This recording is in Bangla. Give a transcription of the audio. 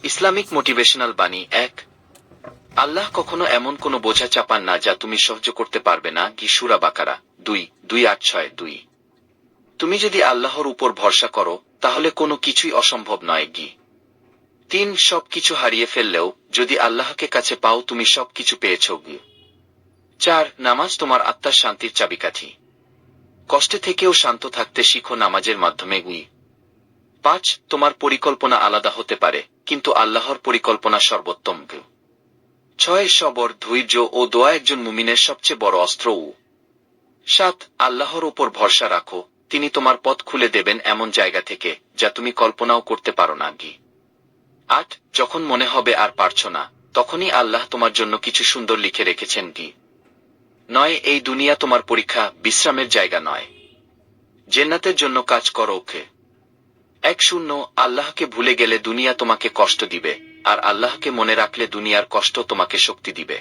ইসলামিক মোটিভেশনাল বাণী ১। আল্লাহ কখনো এমন কোনো বোঝা চাপান না যা তুমি সহ্য করতে পারবে না। সূরা বাকারা ২:২-৮-৬-২। তুমি যদি আল্লাহর উপর ভরসা করো তাহলে কোনো কিছুই অসম্ভব নয়। ৩। সবকিছু হারিয়ে ফেললেও যদি আল্লাহকে কাছে পাও তুমি সবকিছু পেয়েছ। ৪। নামাজ তোমার আত্মার শান্তির চাবিকাঠি। কষ্টে থেকেও শান্ত থাকতে শিখো নামাজের মাধ্যমে। ৫। তোমার পরিকল্পনা আলাদা হতে পারে কিন্তু আল্লাহর পরিকল্পনা সর্বোত্তম। ৬। সবর, ধৈর্য ও দোয়া একজন মুমিনের সবচেয়ে বড় অস্ত্র। ৭। আল্লাহর ওপর ভরসা রাখো, তিনি তোমার পথ খুলে দেবেন এমন জায়গা থেকে যা তুমি কল্পনাও করতে পারো না। ৮। যখন মনে হবে আর পারছ না তখনই আল্লাহ তোমার জন্য কিছু সুন্দর লিখে রেখেছেন। ৯। এই দুনিয়া তোমার পরীক্ষা, বিশ্রামের জায়গা নয়। জান্নাতের জন্য কাজ করো। ১-০। আল্লাহকে ভুলে গেলে দুনিয়া তোমাকে কষ্ট দিবে, আর আল্লাহকে মনে রাখলে দুনিয়ার কষ্ট তোমাকে শক্তি দিবে।